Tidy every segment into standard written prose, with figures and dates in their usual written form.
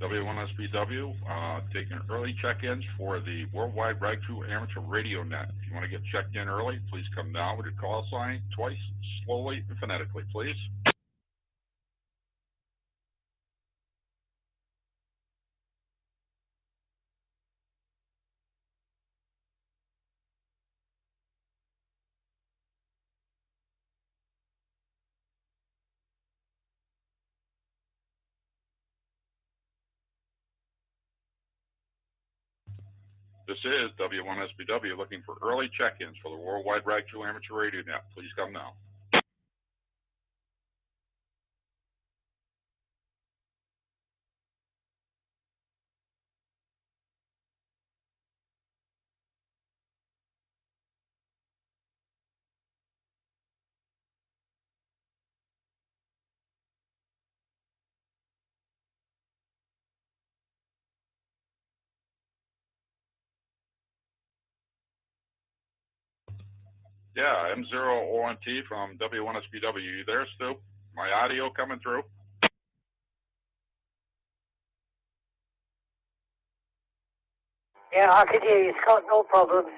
W1SBW, taking early check-ins for the Worldwide Rag 2 Amateur Radio Net. If you want to get checked in early, please come now with your call sign twice, slowly and phonetically, please. This is W1SBW looking for early check-ins for the Worldwide Rag 2 Amateur Radio Net. Please come now. Yeah, M0ONT from W1SBW. You there, Stu? My audio coming through? Yeah, I could hear you, Scott, no problems.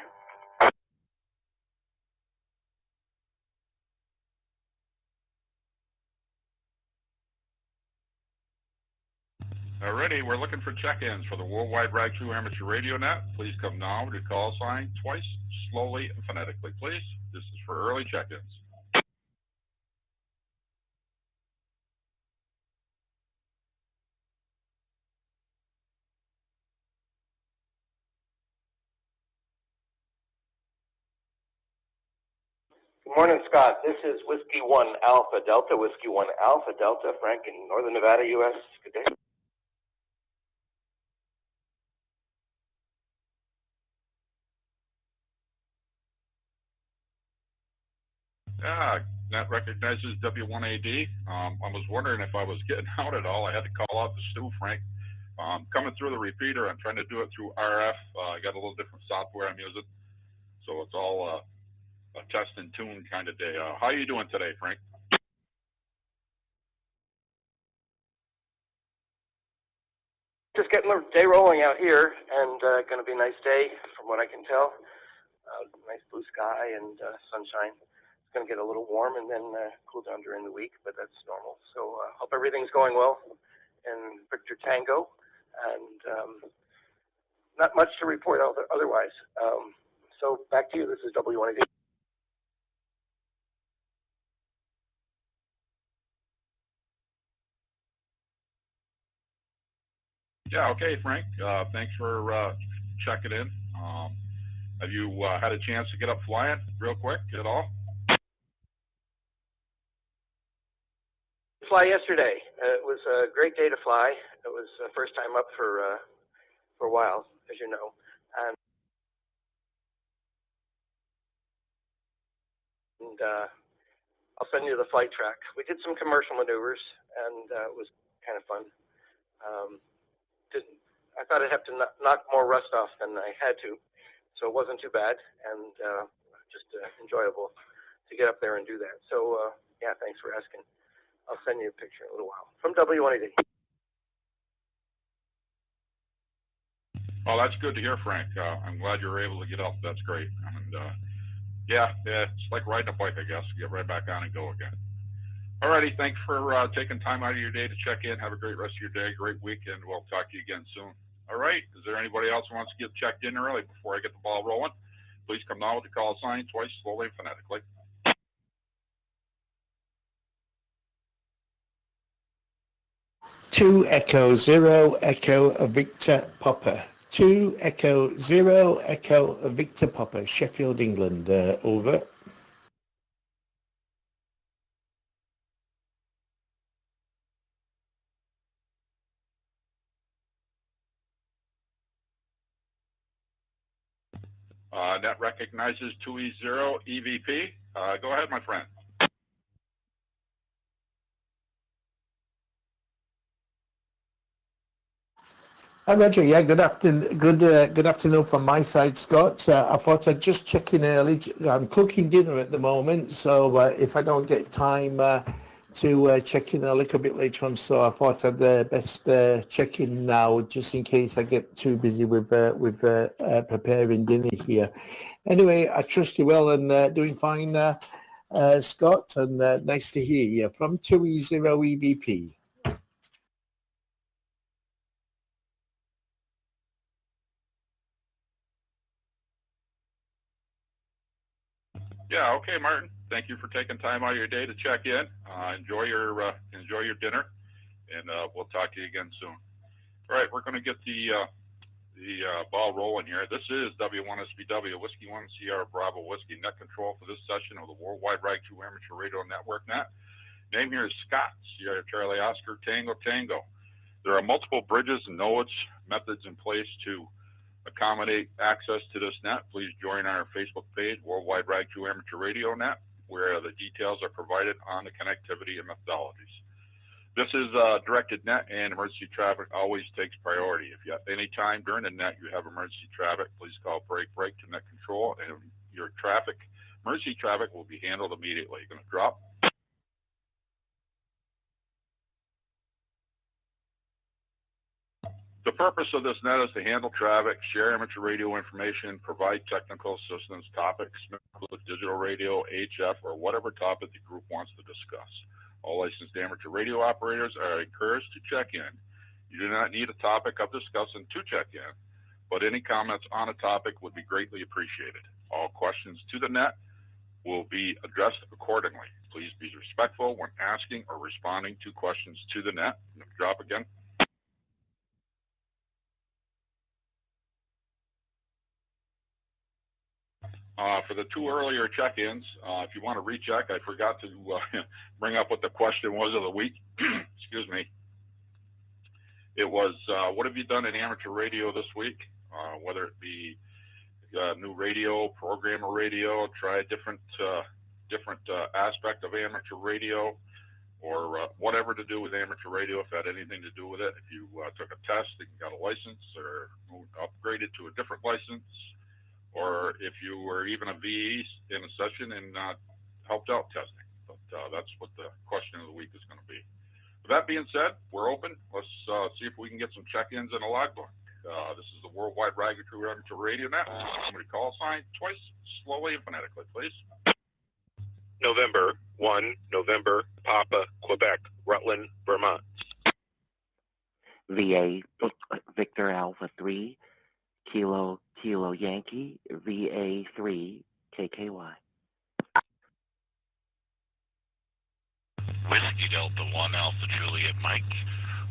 Alrighty, we're looking for check-ins for the Worldwide Rag 2 Amateur Radio Net. Please come now with your call sign twice, slowly and phonetically, please. This is for early check-ins. Good morning, Scott. This is Whiskey 1 Alpha Delta, Whiskey 1 Alpha Delta, Frank in Northern Nevada, U.S. Good day. Yeah, that recognizes W1AD. I was wondering if I was getting out at all. I had to call out to Stu, Frank. Coming through the repeater, I'm trying to do it through RF. I got a little different software I'm using. So it's all a test and tune kind of day. How are you doing today, Frank? Just getting the day rolling out here, and going to be a nice day from what I can tell. Nice blue sky and sunshine. It's going to get a little warm and then cool down during the week, but that's normal. So hope everything's going well in Victor Tango, and not much to report otherwise. So back to you. This is W1AD. Yeah, okay, Frank. Thanks for checking in. Have you had a chance to get up flying real quick at all? Fly yesterday. It was a great day to fly. It was the first time up for a while, as you know. And I'll send you the flight track. We did some commercial maneuvers, and it was kind of fun. I thought I'd have to knock more rust off than I had to, so it wasn't too bad, and just enjoyable to get up there and do that. So yeah, thanks for asking. I'll send you a picture in a little while. From W1AD. Oh, that's good to hear, Frank. I'm glad you were able to get up. That's great. And yeah, it's like riding a bike, I guess. Get right back on and go again. Alrighty, thanks for taking time out of your day to check in. Have a great rest of your day, great weekend. We'll talk to you again soon. All right, is there anybody else who wants to get checked in early before I get the ball rolling? Please come now with the call sign twice, slowly and phonetically. 2 Echo 0 Echo Victor Papa. 2 Echo 0 Echo Victor Papa, Sheffield, England. Over. Net recognizes 2E0 EVP. Go ahead, my friend. Hi, Roger. Yeah, good afternoon from my side, Scott. I thought I'd just check in early. I'm cooking dinner at the moment, so if I don't get time to check in a little bit later on, so I thought I'd best check in now, just in case I get too busy with preparing dinner here. Anyway, I trust you well and doing fine, Scott, and nice to hear you from 2E0 EVP. Yeah, okay, Martin. Thank you for taking time out of your day to check in. Enjoy your dinner, and we'll talk to you again soon. All right, we're going to get the ball rolling here. This is W1SBW, Whiskey 1 Sierra Bravo Whiskey net control for this session of the Worldwide RAG 2 Amateur Radio Network net. Name here is Scott, Sierra Charlie Oscar Tango Tango. There are multiple bridges and nodes methods in place to accommodate access to this net. Please join our Facebook page, Worldwide RAG 2 Amateur Radio Net, where the details are provided on the connectivity and methodologies. This is a directed net, and emergency traffic always takes priority. If you have any time during the net you have emergency traffic, please call break to net control, and your emergency traffic will be handled immediately. You're going to drop. The purpose of this net is to handle traffic, share amateur radio information, provide technical assistance, topics, include digital radio, HF, or whatever topic the group wants to discuss. All licensed amateur radio operators are encouraged to check in. You do not need a topic of discussion to check in, but any comments on a topic would be greatly appreciated. All questions to the net will be addressed accordingly. Please be respectful when asking or responding to questions to the net. Drop again. For the two earlier check-ins, if you want to recheck, I forgot to bring up what the question was of the week. Excuse me. It was, what have you done in amateur radio this week? Whether it be new radio, programmer radio, try a different aspect of amateur radio, or whatever to do with amateur radio, if it had anything to do with it. If you took a test and got a license, or upgraded to a different license, or if you were even a VE in a session and helped out testing. But that's what the question of the week is going to be. With that being said, we're open. Let's see if we can get some check-ins in a logbook. This is the Worldwide RAG 2 Amateur Radio Net. Somebody call sign twice, slowly and phonetically, please. November 1, November, Papa, Quebec, Rutland, Vermont. VA, Victor Alpha 3, Kilo Yankee, VA3, KKY. Whiskey Delta 1, Alpha Juliet Mike.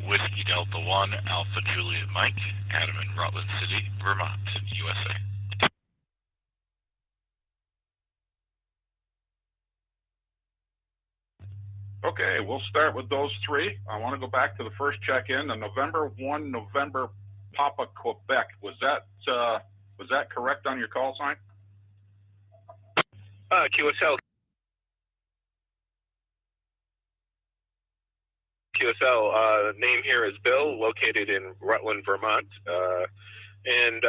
Whiskey Delta 1, Alpha Juliet Mike. Adam in Rutland City, Vermont, USA. Okay, we'll start with those three. I want to go back to the first check-in, the November 1, November, Papa, Quebec. Was that correct on your call sign? QSL. Name here is Bill, located in Rutland, Vermont. And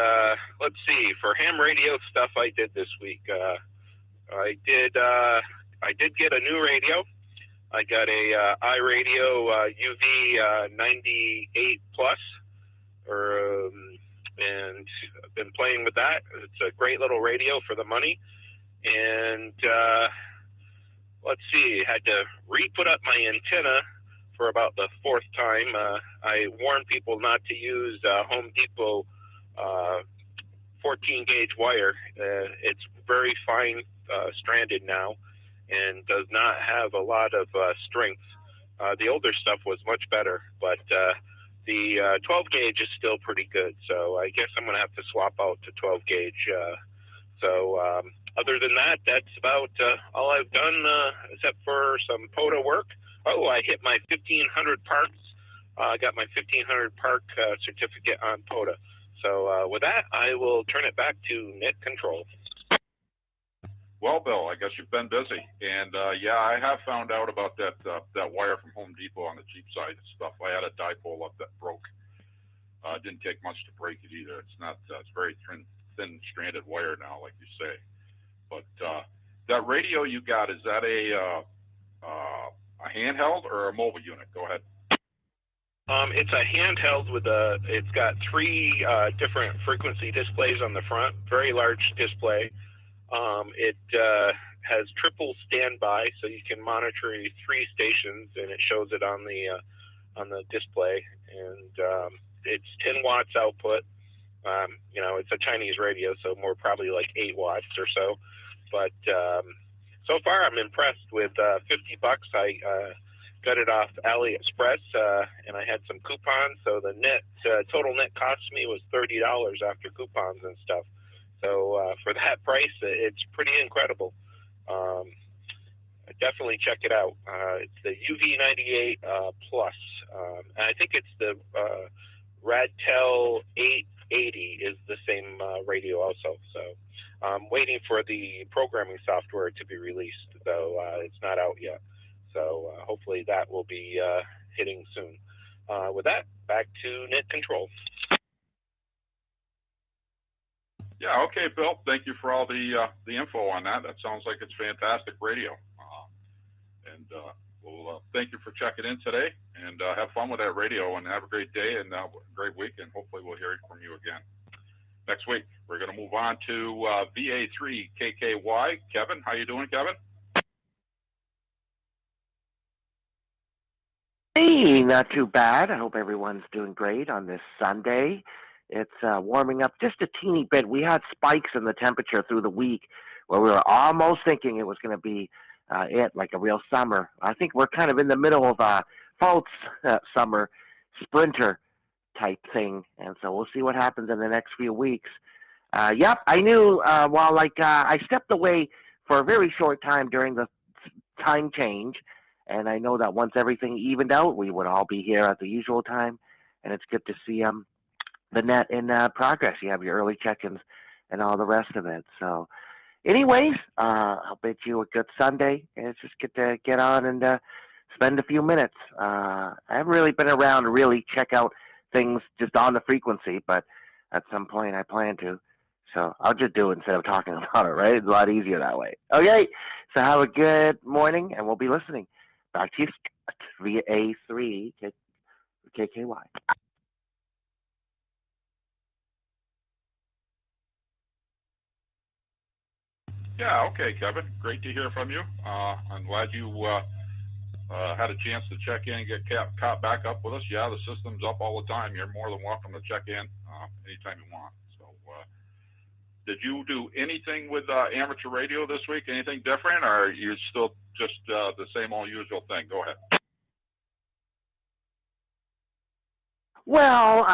let's see, for ham radio stuff I did this week. I did get a new radio. I got a iRadio UV 98 Plus, and I've been playing with that. It's a great little radio for the money. And let's see, had to re-put up my antenna for about the fourth time. I warn people not to use Home Depot 14 gauge wire. It's very fine stranded now and does not have a lot of strength. The older stuff was much better, but the 12 gauge is still pretty good. So I guess I'm gonna have to swap out to 12 gauge. Other than that, that's about all I've done, except for some POTA work. Oh, I hit my 1,500 parks. I got my 1,500 park certificate on POTA. So with that, I will turn it back to net control. Well, Bill, I guess you've been busy, and yeah, I have found out about that wire from Home Depot on the cheap side and stuff. I had a dipole up that broke. It didn't take much to break it either. It's not. It's very thin stranded wire now, like you say. But that radio you got, is that a a handheld or a mobile unit? Go ahead. It's a handheld with it's got three different frequency displays on the front, very large display. It has triple standby, so you can monitor 3 stations, and it shows it on the display. And it's 10 watts output. You know, it's a Chinese radio, so more probably like 8 watts or so. But so far, I'm impressed with $50. I got it off AliExpress, and I had some coupons, so the total net cost me was $30 after coupons and stuff. So for that price, it's pretty incredible. Definitely check it out. It's the UV98 Plus, and I think it's the Radtel 880 is the same radio also. So I'm waiting for the programming software to be released, though it's not out yet. So hopefully that will be hitting soon. With that, back to net control. Yeah, okay, Bill. Thank you for all the info on that. That sounds like it's fantastic radio. We'll thank you for checking in today, and have fun with that radio, and have a great day and a great week, and hopefully we'll hear from you again next week. We're going to move on to VA3KKY. Kevin, how you doing, Kevin? Hey, not too bad. I hope everyone's doing great on this Sunday. It's warming up just a teeny bit. We had spikes in the temperature through the week where we were almost thinking it was going to be like a real summer. I think we're kind of in the middle of a false summer sprinter type thing, and so we'll see what happens in the next few weeks. Yep, I knew I stepped away for a very short time during the time change, and I know that once everything evened out, we would all be here at the usual time, and it's good to see the net in progress. You have your early check-ins and all the rest of it. So anyways, I'll bid you a good Sunday. It's just good to get on and spend a few minutes. I haven't really been around to really check out things just on the frequency, but at some point I plan to. So I'll just do it instead of talking about it, right? It's a lot easier that way. Okay, so have a good morning, and we'll be listening. Back to you, VA3 KKY. Yeah, okay, Kevin. Great to hear from you. I'm glad you had a chance to check in and get caught back up with us. Yeah, the system's up all the time. You're more than welcome to check in anytime you want. So, did you do anything with amateur radio this week? Anything different, or are you still just the same old usual thing? Go ahead. Well,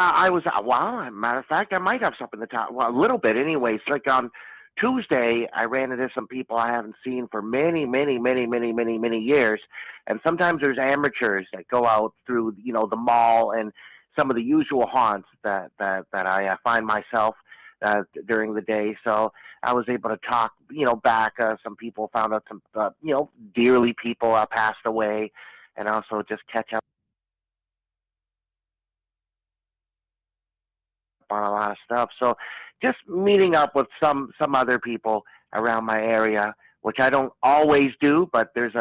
matter of fact, I might have something to talk. Well, a little bit, anyways. Like on Tuesday, I ran into some people I haven't seen for many years, and sometimes there's amateurs that go out through, the mall and some of the usual haunts that I find myself during the day. So I was able to talk, back. Some people found out some, dearly people passed away, and also just catch up on a lot of stuff. So just meeting up with some other people around my area, which I don't always do, but there's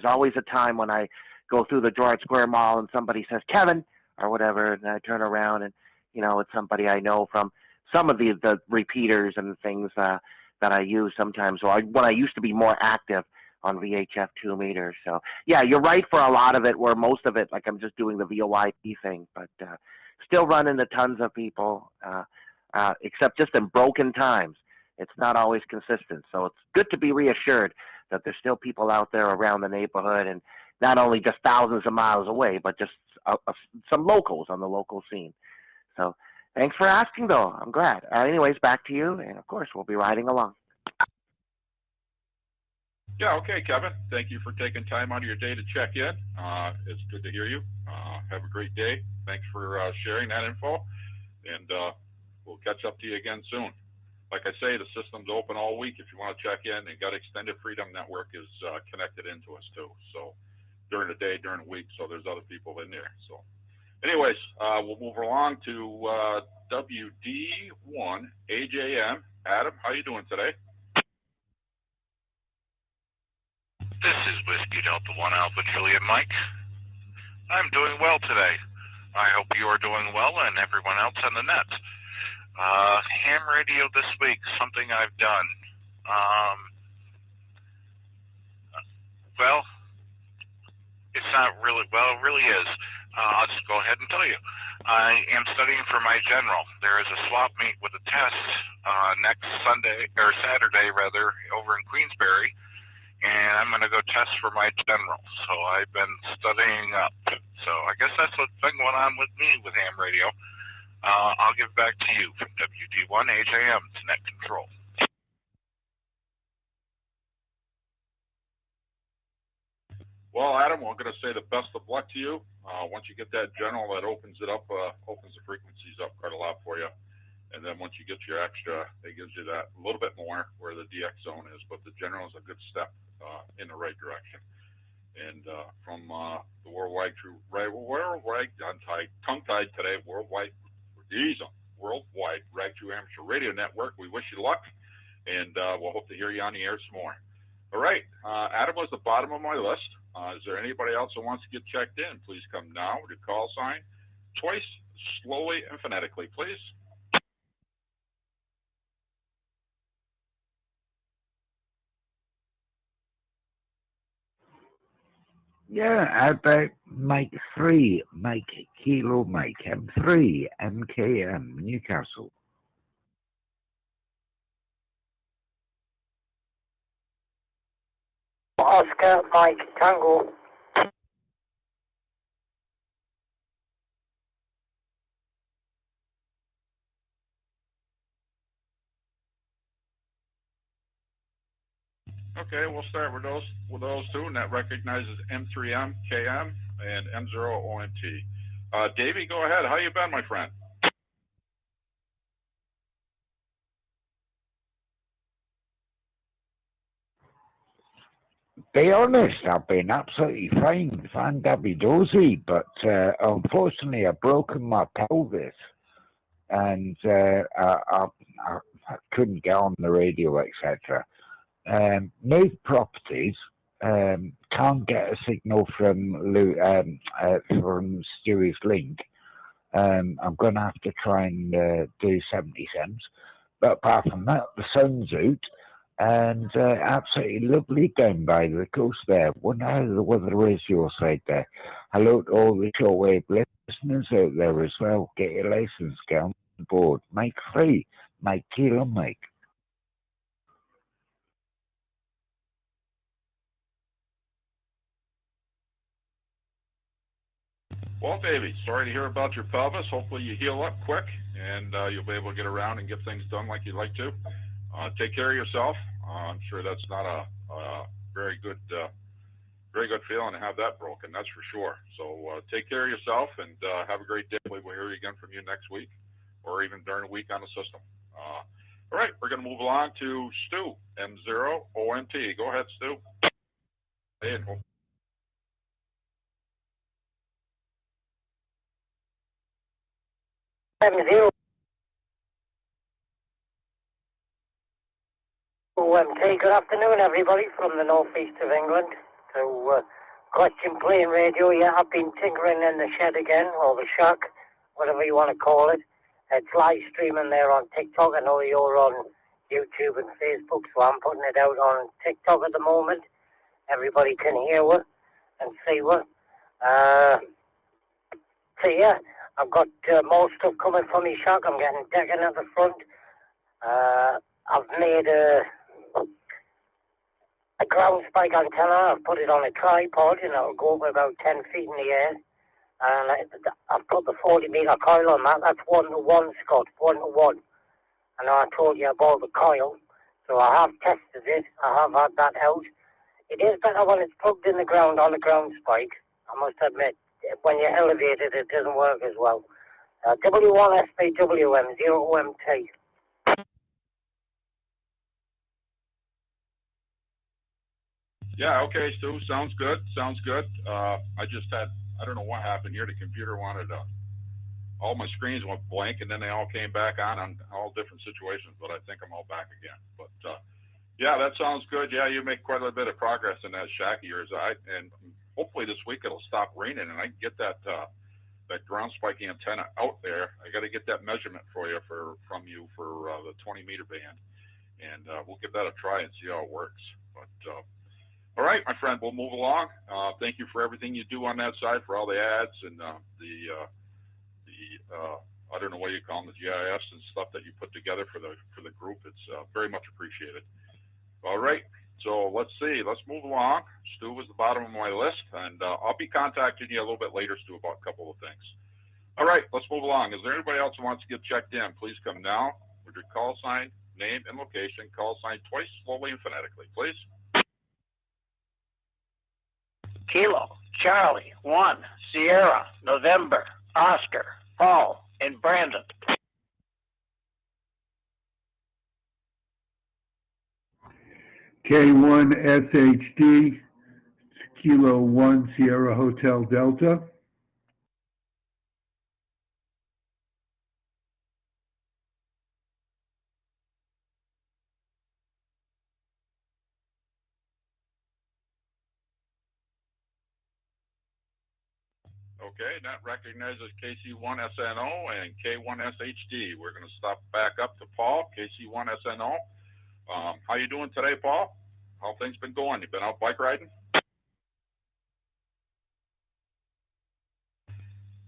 always a time when I go through the George Square Mall and somebody says Kevin or whatever, and I turn around and it's somebody I know from some of the repeaters and things that I use sometimes. So when I used to be more active on VHF 2 meters. So yeah, you're right for a lot of it, where most of it, like I'm just doing the VOIP thing, but still run into tons of people, except just in broken times. It's not always consistent. So it's good to be reassured that there's still people out there around the neighborhood, and not only just thousands of miles away, but just some locals on the local scene. So thanks for asking, though. I'm glad. Anyways, back to you, and of course, we'll be riding along. Yeah, okay, Kevin. Thank you for taking time out of your day to check in. It's good to hear you. Have a great day. Thanks for sharing that info, and we'll catch up to you again soon. Like I say, the system's open all week if you want to check in, and got Extended Freedom Network is connected into us too. So during the day, during the week, so there's other people in there. So anyways, we'll move along to WD1 AJM. Adam, how you doing today? This is Whiskey Delta 1 Alpha Juliet Mike. I'm doing well today. I hope you are doing well and everyone else on the net. Ham radio this week, something I've done. Well, it's not really, well, it really is. I'll just go ahead and tell you. I am studying for my general. There is a swap meet with a test next Sunday, or Saturday rather, over in Queensbury, and I'm going to go test for my general. So I've been studying up. So I guess that's what's been going on with me with ham radio. I'll give back to you from WD1 HAM to Net Control. Well, Adam, we're going to say the best of luck to you. Once you get that general, that opens it up, opens the frequencies up quite a lot for you. And then once you get your extra, it gives you that a little bit more where the DX zone is. But the general is a good step in the right direction. And from the worldwide, I'm tongue-tied today, worldwide Rag True Amateur Radio Network, we wish you luck. And we'll hope to hear you on the air some more. All right, Adam was the bottom of my list. Is there anybody else that wants to get checked in? Please come now with your call sign, twice, slowly and phonetically, please. Yeah, how about Mike 3, Mike Kilo Mike M3, MKM, Newcastle. Oscar Mike Tango. Okay, we'll start with those two, and that recognizes M3M, KM, and M0OMT. Davey, go ahead. How you been, my friend? Be honest, I've been absolutely fine, fan-dabby-dozy, but unfortunately I've broken my pelvis, and I couldn't get on the radio, etc. Moved properties, can't get a signal from Stewie's link. I'm going to have to try and do 70 cents. But apart from that, the sun's out, and absolutely lovely down by the coast there. Wonder how the weather is your side there. Hello to all the shortwave listeners out there as well. Get your license, get on board. Mike 3, Mike Kilo Mike. Well, Davey, sorry to hear about your pelvis. Hopefully you heal up quick, and you'll be able to get around and get things done like you'd like to. Take care of yourself. I'm sure that's not a very good feeling to have that broken, that's for sure. So take care of yourself, and have a great day. We'll hear you again from you next week, or even during the week on the system. All right, we're going to move along to Stu, M0OMT. Go ahead, Stu. Hey, M0 OMT. Good afternoon, everybody, from the northeast of England. So, question playing radio. Yeah, I've been tinkering in the shed again, or the shack, whatever you want to call it. It's live streaming there on TikTok. I know you're on YouTube and Facebook, so I'm putting it out on TikTok at the moment. Everybody can hear what and see what. So yeah, I've got more stuff coming from my shack. I'm getting decking at the front. I've made a ground spike antenna. I've put it on a tripod, and it'll go up about 10 feet in the air. And I've put the 40-meter coil on that. That's 1-to-1, Scott, 1-to-1. And I told you about the coil, so I have tested it. I have had that out. It is better when it's plugged in the ground on a ground spike. I must admit, when you elevate it, it doesn't work as well. W1SPWM, 0OMT. Yeah, okay, Stu, sounds good, sounds good. I don't know what happened here. The computer wanted all my screens went blank, and then they all came back on all different situations, but I think I'm all back again. But Yeah, that sounds good. Yeah, you make quite a bit of progress in that shack of yours. And hopefully this week it'll stop raining and I can get that that ground spiking antenna out there. I got to get that measurement for you from you for the 20-meter band, and we'll give that a try and see how it works. But all right, my friend, we'll move along. Thank you for everything you do on that side, for all the ads and the I don't know what you call them, the GIFs and stuff that you put together for the group. It's very much appreciated. All right, so let's see. Let's move along. Stu was the bottom of my list, and I'll be contacting you a little bit later, Stu, about a couple of things. All right, let's move along. Is there anybody else who wants to get checked in? Please come now with your call sign, name, and location. Call sign twice, slowly and phonetically, please. Kilo, Charlie, 1, Sierra, November, Oscar, Paul, and Brandon. K1SHD, Kilo 1, Sierra Hotel Delta. Okay, that recognizes KC1SNO and K1SHD. We're going to stop back up to Paul, KC1SNO. How you doing today, Paul? How things been going? You been out bike riding?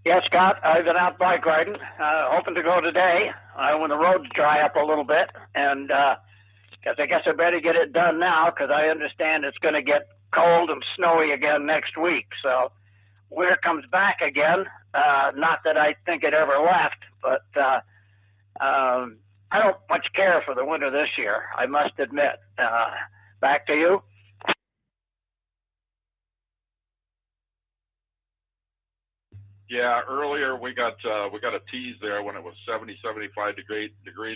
Yes, Scott, I've been out bike riding, hoping to go today when the roads dry up a little bit, and because I guess I better get it done now because I understand it's going to get cold and snowy again next week. So winter comes back again. Not that I think it ever left, but I don't much care for the winter this year, I must admit. Back to you. Yeah, earlier we got a tease there when it was 70, 75 degrees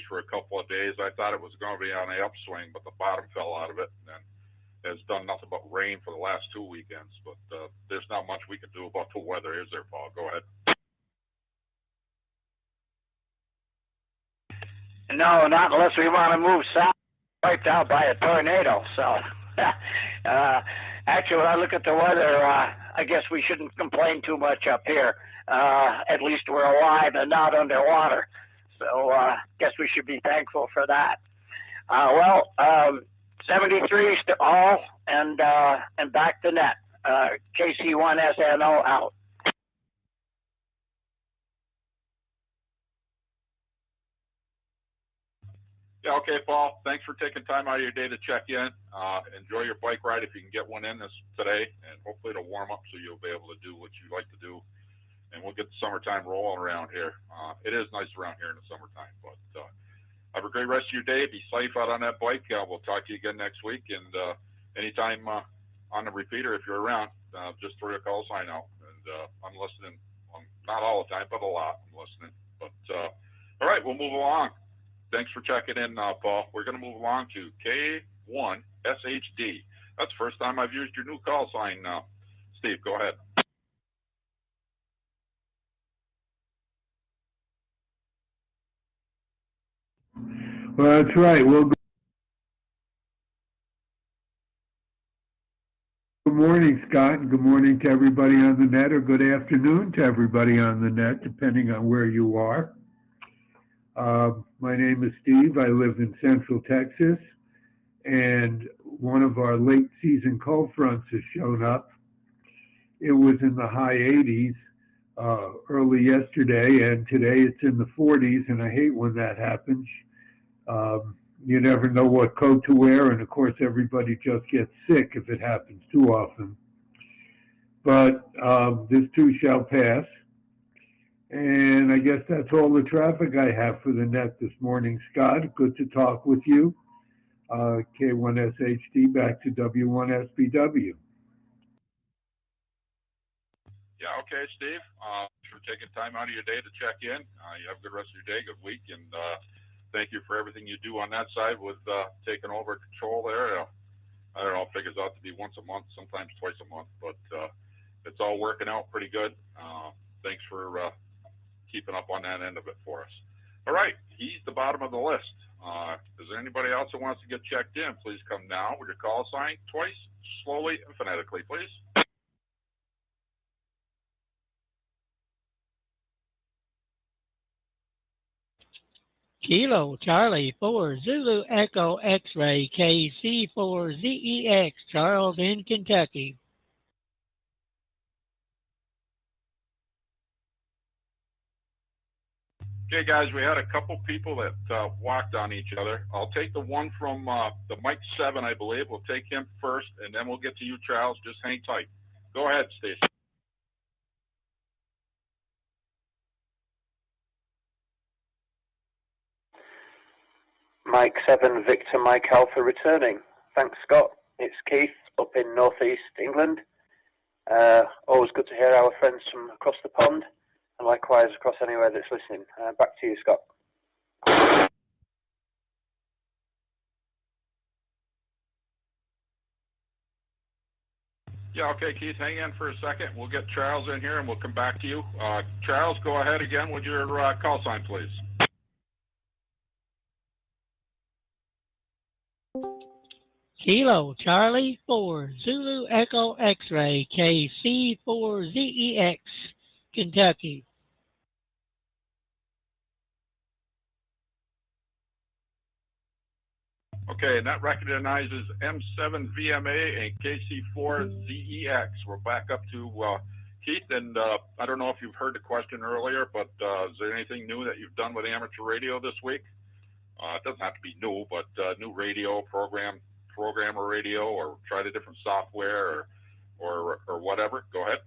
for a couple of days. I thought it was going to be on the upswing, but the bottom fell out of it, and then has done nothing but rain for the last 2 weekends. But there's not much we can do about the weather, is there, Paul? Go ahead. No, not unless we want to move south, wiped out by a tornado. So, actually, when I look at the weather, I guess we shouldn't complain too much up here. At least we're alive and not underwater. So, guess we should be thankful for that. 73s to all, and back to net. KC1SNO out. Yeah, okay, Paul. Thanks for taking time out of your day to check in. Enjoy your bike ride if you can get one in today, and hopefully it'll warm up so you'll be able to do what you like to do. And we'll get the summertime rolling around here. It is nice around here in the summertime, but have a great rest of your day. Be safe out on that bike. We'll talk to you again next week, and anytime on the repeater, if you're around, just throw your call sign out. And I'm listening. Not all the time, but a lot. I'm listening. But all right, we'll move along. Thanks for checking in, Paul. We're going to move along to K1SHD. That's the first time I've used your new call sign now. Steve, go ahead. Well, that's right. Well, good morning, Scott, and good morning to everybody on the net, or good afternoon to everybody on the net, depending on where you are. My name is Steve. I live in Central Texas, and one of our late season cold fronts has shown up. It was in the high 80s early yesterday, and today it's in the 40s, and I hate when that happens. You never know what coat to wear, and of course everybody just gets sick if it happens too often. But this too shall pass. And I guess that's all the traffic I have for the net this morning, Scott. Good to talk with you. K1SHD back to W1SBW. Yeah, okay, Steve. Thanks for taking time out of your day to check in. You have a good rest of your day, good week, and thank you for everything you do on that side with taking over control there. I don't know, it figures out to be once a month, sometimes twice a month, but it's all working out pretty good. Thanks for keeping up on that end of it for us. All right, he's the bottom of the list. Is there anybody else that wants to get checked in? Please come now with your call sign twice, slowly and phonetically, please. Kilo Charlie 4 Zulu Echo X-Ray KC4ZEX, Charles in Kentucky. Okay, guys, we had a couple people that walked on each other. I'll take the one from the Mike 7, I believe. We'll take him first, and then we'll get to you, Charles. Just hang tight. Go ahead, Stacy. Mike 7, Victor Mike Alpha returning. Thanks, Scott. It's Keith up in northeast England. Always good to hear our friends from across the pond, and likewise across anywhere that's listening. Back to you, Scott. Yeah, okay, Keith, hang in for a second. We'll get Charles in here, and we'll come back to you. Charles, go ahead again with your call sign, please. Kilo Charlie 4 Zulu Echo X-Ray KC4ZEX, Kentucky. Okay, and that recognizes M7VMA and KC4ZEX. We're back up to Keith, and I don't know if you've heard the question earlier, but is there anything new that you've done with amateur radio this week? It doesn't have to be new, but new radio programmer radio, or tried a different software, or whatever. Go ahead.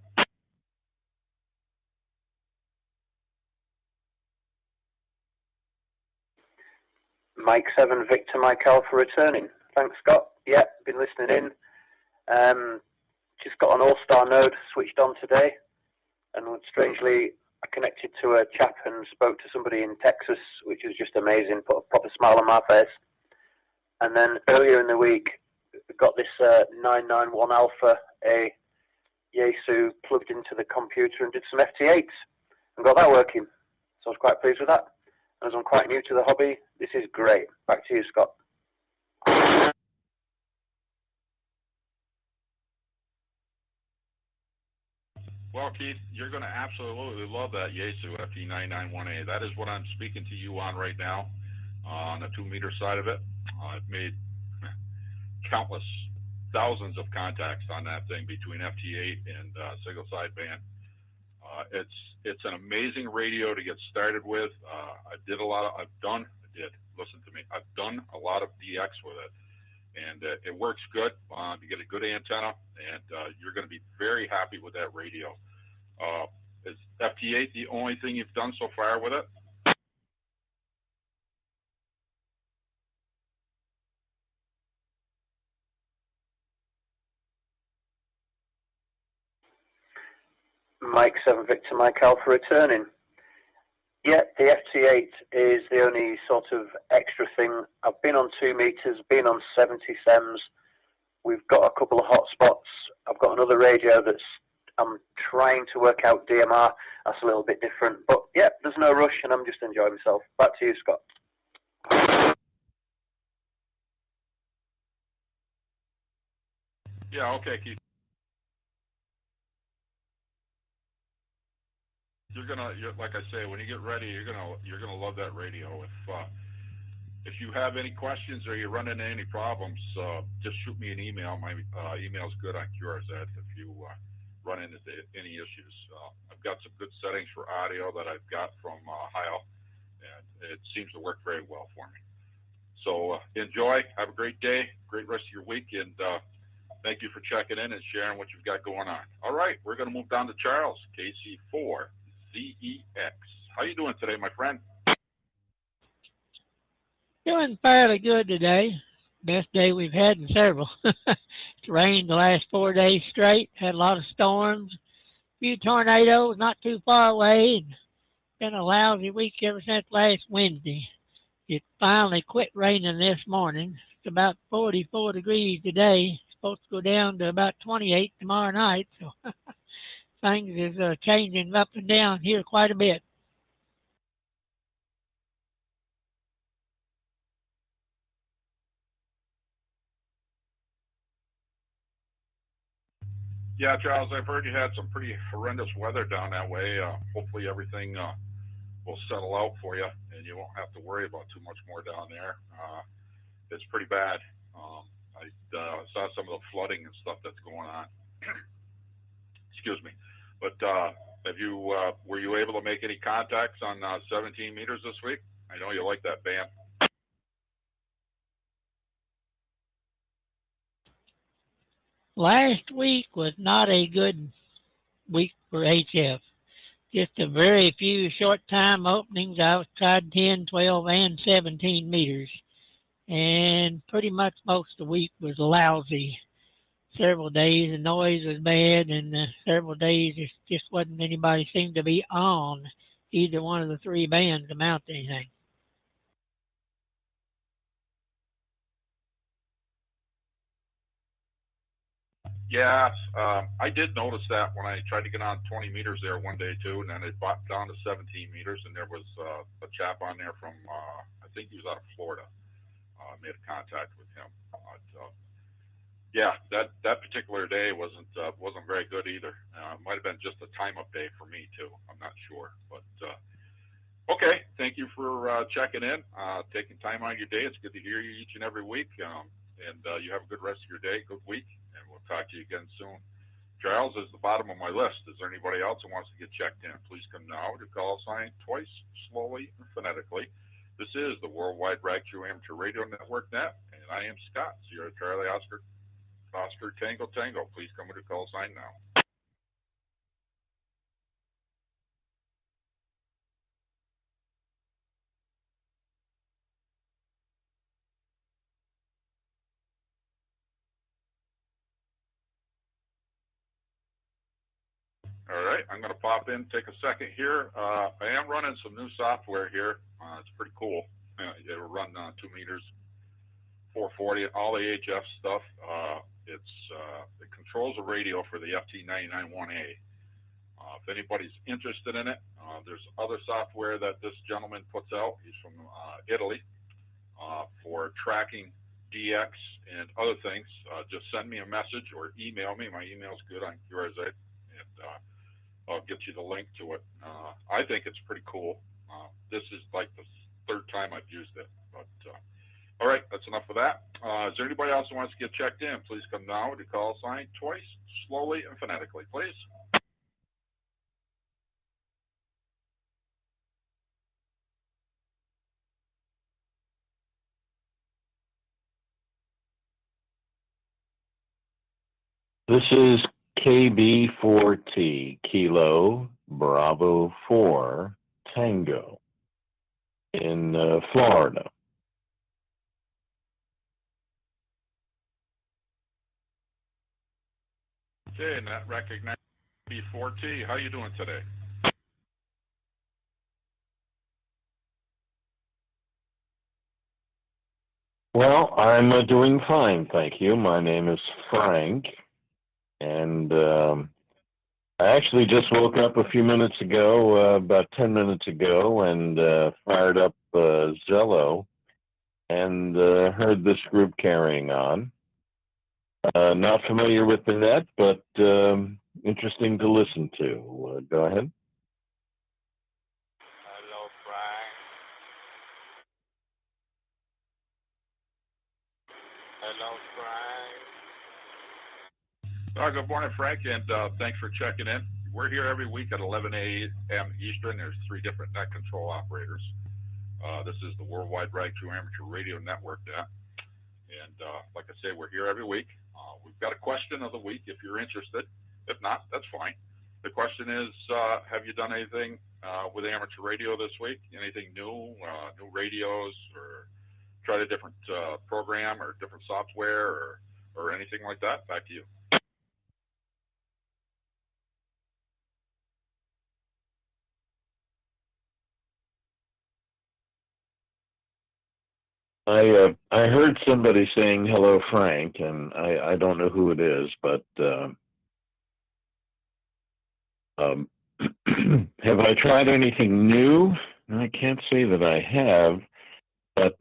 Mike 7, Victor Mike Alpha returning. Thanks, Scott. Yeah, been listening in. Just got an AllStar node switched on today, and strangely, I connected to a chap and spoke to somebody in Texas, which was just amazing. Put a proper smile on my face. And then earlier in the week, got this 991 Alpha, a Yaesu, plugged into the computer and did some FT8s and got that working. So I was quite pleased with that. As I'm quite new to the hobby, this is great. Back to you, Scott. Well, Keith, you're going to absolutely love that Yaesu FT991A. That is what I'm speaking to you on right now, on the 2-meter side of it. I've made countless thousands of contacts on that thing between FT8 and single sideband. It's an amazing radio to get started with. Listen to me, I've done a lot of DX with it, and it works good. You get a good antenna, and you're going to be very happy with that radio. Is FT8 the only thing you've done so far with it? Mike 7 Victor Mike Alpha returning. Yeah, the FT8 is the only sort of extra thing. I've been on 2 meters, been on 70 SEMs. We've got a couple of hotspots. I've got another radio I'm trying to work out DMR. That's a little bit different. But yeah, there's no rush, and I'm just enjoying myself. Back to you, Scott. Yeah, okay, Keith. Like I say, when you get ready, you're gonna love that radio. If you have any questions or you run into any problems, just shoot me an email. My email's good on QRZ if you run into any issues. I've got some good settings for audio that I've got from Heil, and it seems to work very well for me. So enjoy. Have a great day, great rest of your week, and thank you for checking in and sharing what you've got going on. All right, we're going to move down to Charles, KC4ZEX. How you doing today, my friend? Doing fairly good today. Best day we've had in several. It's rained the last 4 days straight. Had a lot of storms, a few tornadoes not too far away. And been a lousy week ever since last Wednesday. It finally quit raining this morning. It's about 44 degrees today. It's supposed to go down to about 28 tomorrow night. So things is changing up and down here quite a bit. Yeah, Charles, I've heard you had some pretty horrendous weather down that way. Hopefully everything will settle out for you, and you won't have to worry about too much more down there. It's pretty bad. I saw some of the flooding and stuff that's going on. Excuse me. But have you were you able to make any contacts on 17 meters this week? I know you like that band. Last week was not a good week for HF. Just a very few short time openings. I tried 10, 12, and 17 meters. And pretty much most of the week was lousy. Several days the noise was bad, and several days it just wasn't anybody seemed to be on either one of the three bands to mount anything. Yeah, I did notice that when I tried to get on 20 meters there one day too, and then it dropped down to 17 meters, and there was a chap on there from, I think he was out of Florida. Made contact with him. Yeah, that particular day wasn't very good either. Might have been just a time up day for me too. I'm not sure, but okay. Thank you for checking in, taking time out of your day. It's good to hear you each and every week, and you have a good rest of your day, good week, and we'll talk to you again soon. Charles is the bottom of my list. Is there anybody else who wants to get checked in? Please come now to call sign twice, slowly and phonetically. This is the Worldwide Ragtru Amateur Radio Network Net, and I am Scott, Sierra Charlie Oscar Tango Tango. Please come with a call sign now. All right, I'm going to pop in, take a second here. I am running some new software here. It's pretty cool. It'll run 2 meters, 440, all the HF stuff. It controls the radio for the FT991A. If anybody's interested in it, there's other software that this gentleman puts out. He's from Italy for tracking DX and other things. Just send me a message or email me. My email's good on QRZ, and I'll get you the link to it. I think it's pretty cool. This is like the third time I've used it. But all right, that's enough of that. Is there anybody else who wants to get checked in? Please come now to call sign twice, slowly and phonetically, please. This is KB4T, Kilo Bravo 4 Tango in Florida. Okay, and that recognized KB4T. How you doing today? Well, I'm doing fine, thank you. My name is Frank, and I actually just woke up a few minutes ago, about 10 minutes ago, and fired up Zello and heard this group carrying on. Not familiar with the net, but interesting to listen to. Go ahead. Hello, Frank. Hello, Frank. Good morning, Frank, and thanks for checking in. We're here every week at 11 a.m. Eastern. There's 3 different net control operators. This is the Worldwide Ragtru Amateur Radio Network net. And like I say, we're here every week. We've got a question of the week if you're interested. If not, that's fine. The question is, have you done anything with amateur radio this week? Anything new, new radios, or tried a different program or different software or anything like that? Back to you. I heard somebody saying hello, Frank, and I don't know who it is, but have I tried anything new? I can't say that I have, but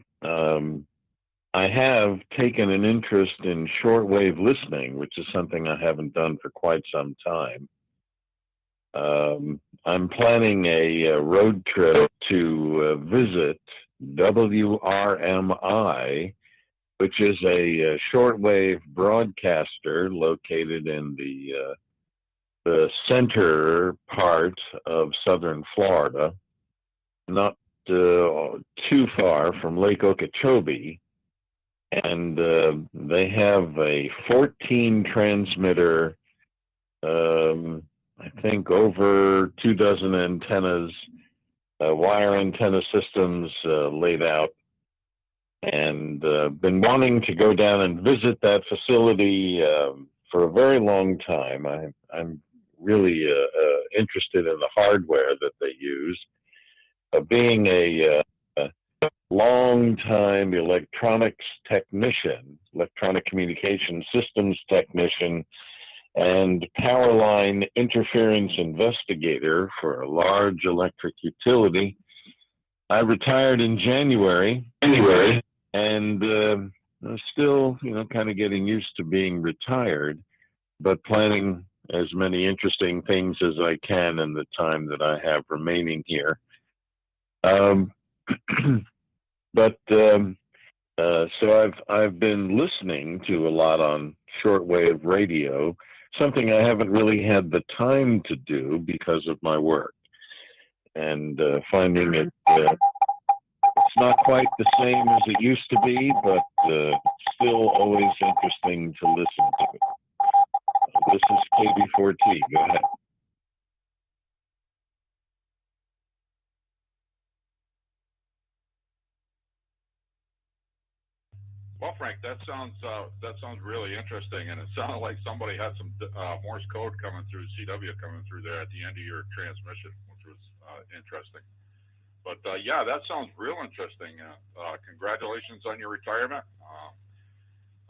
I have taken an interest in shortwave listening, which is something I haven't done for quite some time. I'm planning a road trip to visit WRMI, which is a shortwave broadcaster located in the center part of southern Florida, not too far from Lake Okeechobee. And they have a 14 transmitter, I think over 24 antennas, wire antenna systems laid out, and been wanting to go down and visit that facility for a very long time. I'm really interested in the hardware that they use. Being a long-time electronics technician, electronic communication systems technician, and power line interference investigator for a large electric utility. I retired in January, and I'm still, kind of getting used to being retired, but planning as many interesting things as I can in the time that I have remaining here. So I've been listening to a lot on shortwave radio, something I haven't really had the time to do because of my work, and finding it it's not quite the same as it used to be, but still always interesting to listen to. This is KB4T. Go ahead. Well, Frank, that sounds really interesting, and it sounded like somebody had some Morse code coming through, CW coming through there at the end of your transmission, which was interesting. But yeah, that sounds real interesting. Congratulations on your retirement.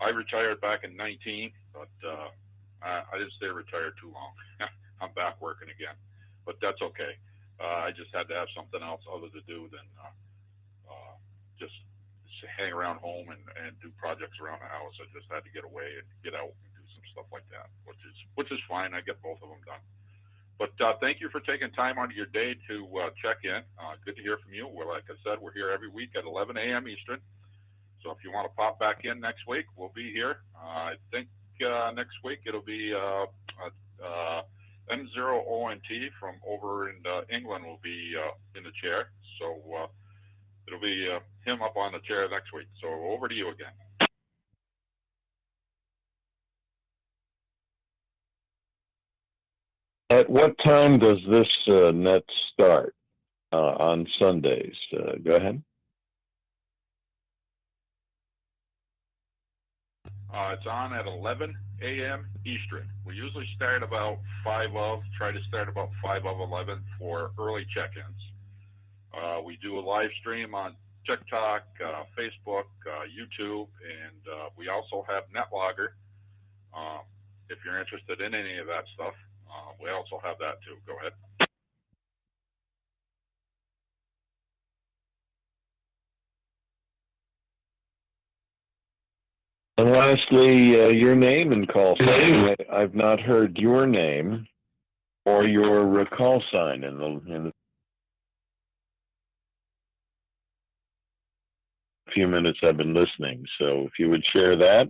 I retired back in 19, but I didn't stay retired too long. I'm back working again, but that's okay. I just had to have something else other to do than just hang around home and do projects around the house. I just had to get away and get out and do some stuff like that, which is fine. I get both of them done. But thank you for taking time out of your day to check in. Good to hear from you. Well, like I said, we're here every week at 11 a.m. Eastern. So if you want to pop back in next week, we'll be here. I think next week it'll be M0ONT from over in England will be in the chair. So it'll be him up on the chair next week. So over to you again. At what time does this net start on Sundays? Go ahead. It's on at 11 a.m. Eastern. We usually start about try to start about 5:11 for early check-ins. We do a live stream on TikTok, Facebook, YouTube, and we also have NetLogger. If you're interested in any of that stuff, we also have that too. Go ahead. And lastly, your name and call sign. I've not heard your name or your call sign in the few minutes I've been listening. So if you would share that,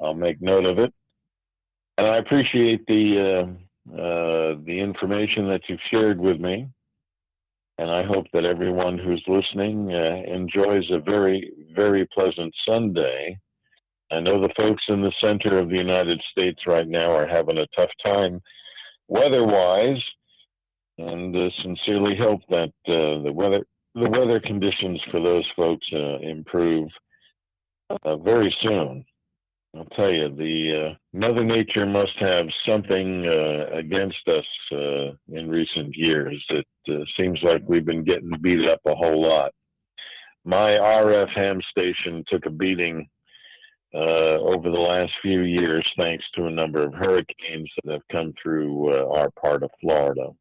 I'll make note of it. And I appreciate the information that you've shared with me. And I hope that everyone who's listening enjoys a very, very pleasant Sunday. I know the folks in the center of the United States right now are having a tough time weather-wise, and sincerely hope that the weather conditions for those folks improve very soon. I'll tell you, the Mother Nature must have something against us in recent years. It seems like we've been getting beat up a whole lot. My RF ham station took a beating over the last few years thanks to a number of hurricanes that have come through our part of Florida.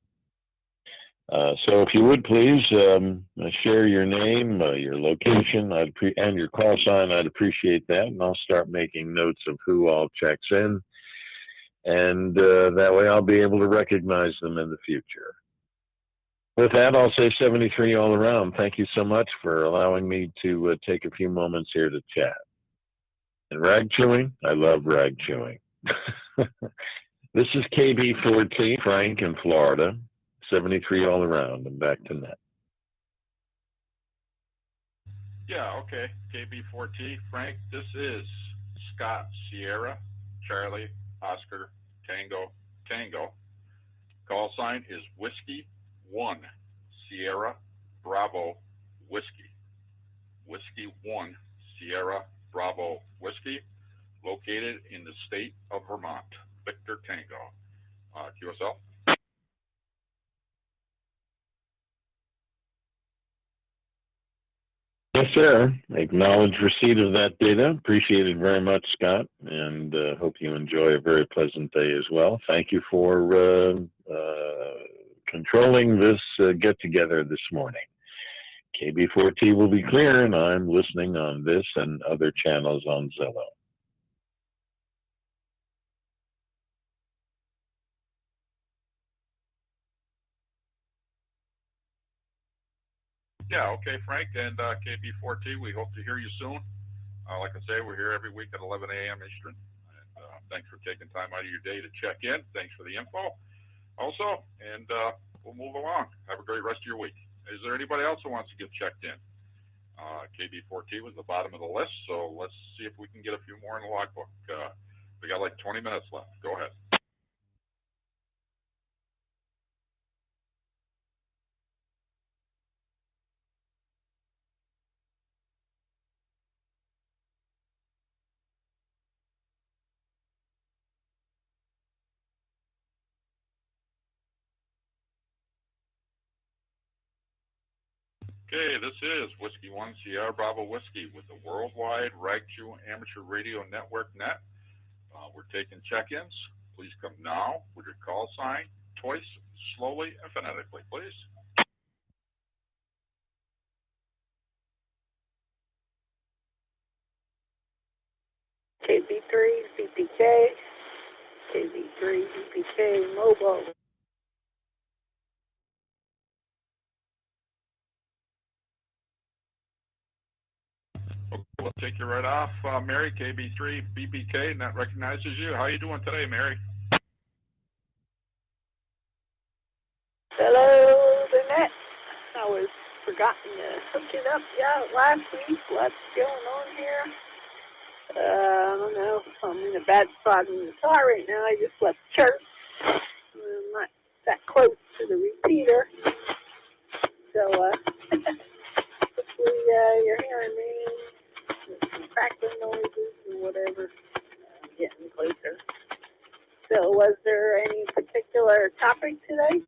So if you would please share your name, your location, and your call sign, I'd appreciate that, and I'll start making notes of who all checks in, and that way I'll be able to recognize them in the future. With that, I'll say 73 all around. Thank you so much for allowing me to take a few moments here to chat. And rag chewing, I love rag chewing. This is KB4T, Frank in Florida, 73 all around, and back to net. Yeah, okay, KB4T, Frank, this is Scott Sierra, Charlie, Oscar, Tango, Tango. Call sign is Whiskey 1, Sierra, Bravo, Whiskey. Whiskey 1, Sierra, Bravo, Whiskey, located in the state of Vermont. Victor Tango. QSL? Yes, sir. Acknowledge receipt of that data. Appreciate it very much, Scott, and hope you enjoy a very pleasant day as well. Thank you for controlling this get-together this morning. KB4T will be clear, and I'm listening on this and other channels on Zello. Yeah, okay, Frank, and KB4T, we hope to hear you soon. Like I say, we're here every week at 11 a.m. Eastern. And thanks for taking time out of your day to check in. Thanks for the info also, and we'll move along. Have a great rest of your week. Is there anybody else who wants to get checked in? KB4T was the bottom of the list, so let's see if we can get a few more in the logbook. We got like 20 minutes left. Go ahead. Okay, this is Whiskey 1 Sierra Bravo Whiskey with the Worldwide Ragchew Amateur Radio Network net. We're taking check-ins. Please come now with your call sign, twice, slowly, and phonetically, please. KB3, VPK, KB3, VPK, mobile. Okay, we'll take you right off. Mary, KB3, BPK, net recognizes you. How you doing today, Mary? Hello, the net. I was forgotten to hook it up last week. What's going on here? I don't know. I'm in a bad spot in the car right now. I just left church. I'm not that close to the repeater. So, hopefully you're hearing me. Some crackling noises and whatever. Getting closer. So, was there any particular topic today?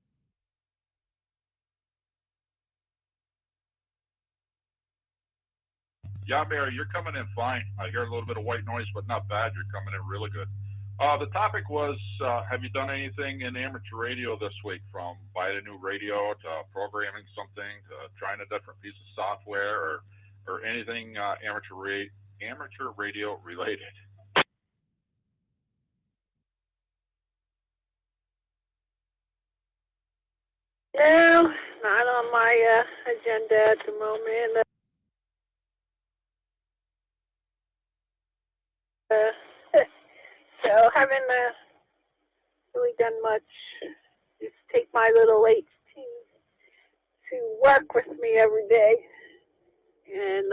Yeah, Mary, you're coming in fine. I hear a little bit of white noise, but not bad. You're coming in really good. The topic was, have you done anything in amateur radio this week, from buying a new radio to programming something to trying a different piece of software or anything amateur radio related? No, not on my agenda at the moment. So haven't really done much. Just take my little H to work with me every day and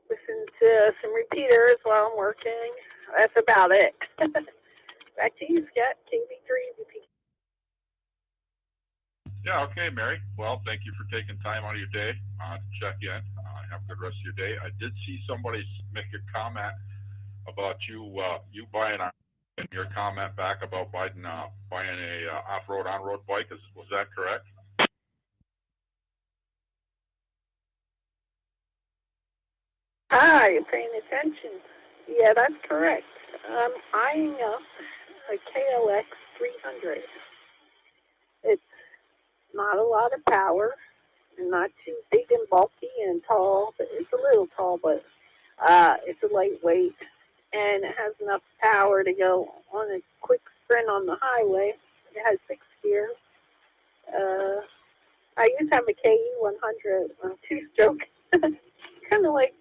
listen to some repeaters while I'm working. That's about it. Back to you, Scott. KB3 VP. Yeah, okay, Mary. Well, thank you for taking time out of your day to check in. Have a good rest of your day. I did see somebody make a comment about you buying and your comment back about buying a off-road, on-road bike. Was that correct? Ah, you're paying attention. Yeah, that's correct. I'm eyeing up a KLX 300. It's not a lot of power, and not too big and bulky and tall. But it's a little tall, but it's a lightweight, and it has enough power to go on a quick sprint on the highway. It has 6 gears. I used to have a KE100 two-stroke, kind of liking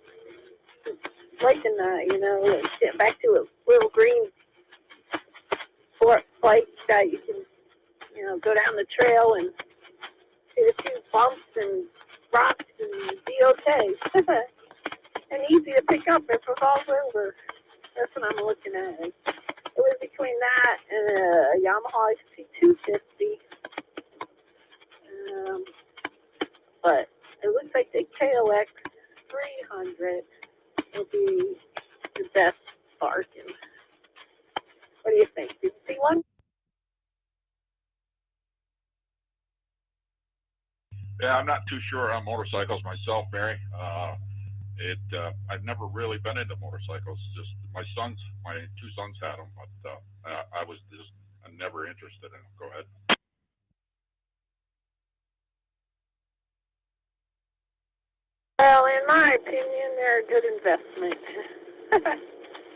that, you know, like get back to a little green sport bike that you can, you know, go down the trail and hit a few bumps and rocks and be okay. And easy to pick up if it falls over. That's what I'm looking at. It was between that and a Yamaha XT250. But it looks like the KLX 300 will be the best bargain. What do you think? Did you see one? Yeah, I'm not too sure on motorcycles myself, Mary. I've never really been into motorcycles. Just my two sons had them, but I was just never interested in them. Go ahead. Well, in my opinion, they're a good investment.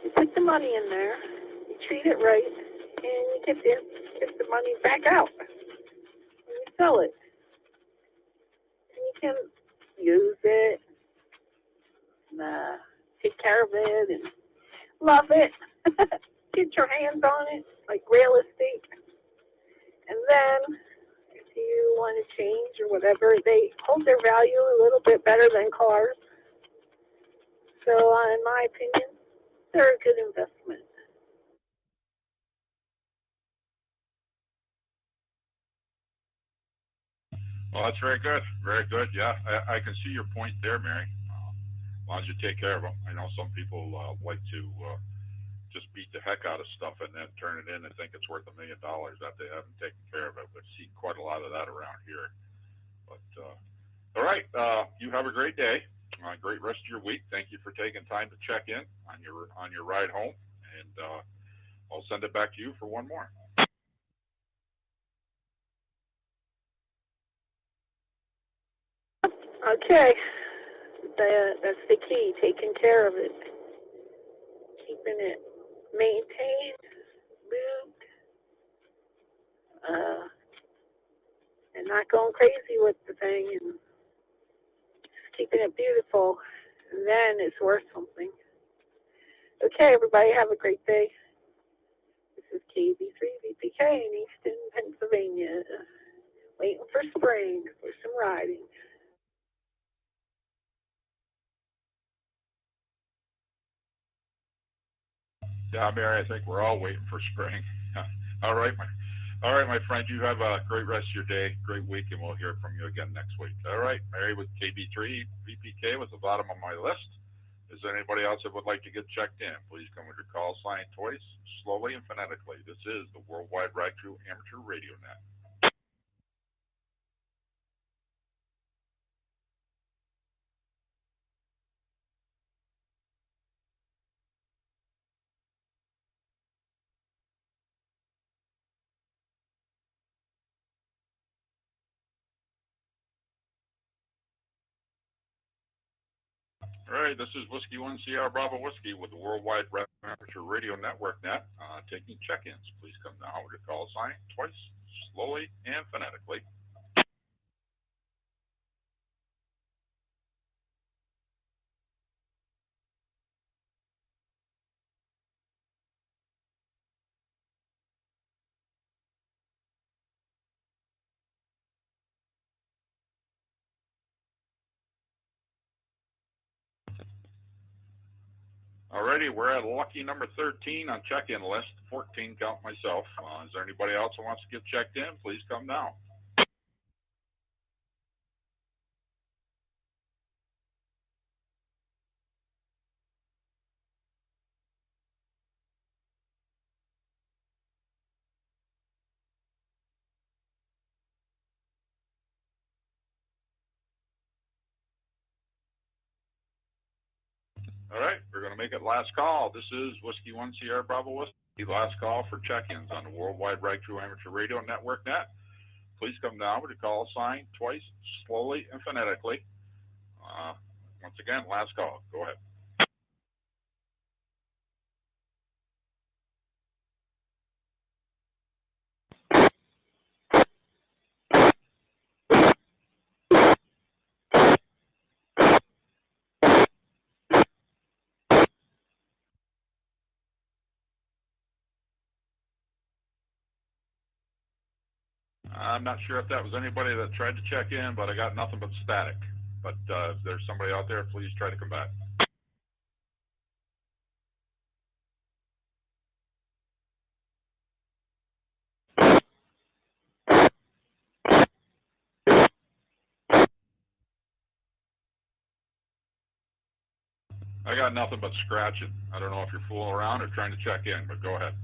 You put the money in there, you treat it right, and you get the money back out. And you sell it. And you can use it, and take care of it, and love it. Get your hands on it, like real estate. And then, if you want to change or whatever, they hold their value a little bit better than cars. So, in my opinion, they're a good investment. Well, that's very good. Very good. Yeah, I can see your point there, Mary. As long as you take care of them. I know some people like to just beat the heck out of stuff and then turn it in and think it's worth $1 million that they haven't taken care of it. We've seen quite a lot of that around here. But all right, you have a great day. Great rest of your week. Thank you for taking time to check in on your ride home, and I'll send it back to you for one more. Okay, that's the key, taking care of it, keeping it maintained, moved, and not going crazy with the thing, and just keeping it beautiful, and then it's worth something. Okay, everybody, have a great day. This is KB3VPK in Easton, Pennsylvania, waiting for spring for some riding. Yeah, Mary, I think we're all waiting for spring. All right, my friend. You have a great rest of your day, great week, and we'll hear from you again next week. All right, Mary with KB3 VPK was the bottom of my list. Is there anybody else that would like to get checked in? Please come with your call sign twice, slowly and phonetically. This is the Worldwide Ride Crew Amateur Radio Net. All right, this is Whiskey 1 Sierra Bravo Whiskey with the Worldwide Amateur Radio Network Net, taking check-ins. Please come now with your call sign twice, slowly and phonetically. Alrighty, we're at lucky number 13 on check-in list, 14 count myself. Is there anybody else who wants to get checked in? Please come now. All right, we're going to make it last call. This is Whiskey 1 Sierra Bravo Whiskey, last call for check-ins on the Worldwide Ride Crew Amateur Radio Network Net. please come down with the call sign twice, slowly and phonetically. Once again, last call. Go ahead. I'm not sure if that was anybody that tried to check in, but I got nothing but static. But if there's somebody out there, please try to come back. I got nothing but scratching. I don't know if you're fooling around or trying to check in, but go ahead.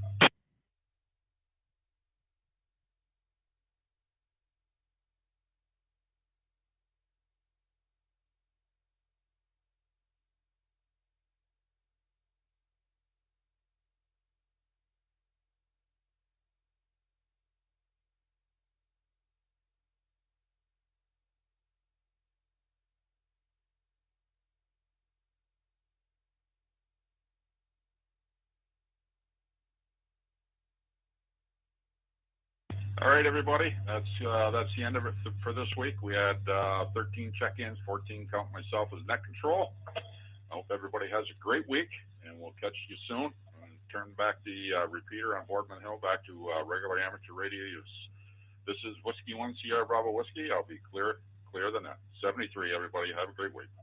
All right, everybody. That's the end of it for this week. We had 13 check-ins, 14 count myself as net control. I hope everybody has a great week, and we'll catch you soon. And turn back the repeater on Boardman Hill back to regular amateur radio use. This is Whiskey 1 Sierra Bravo Whiskey. I'll be clear the net. 73, everybody. Have a great week.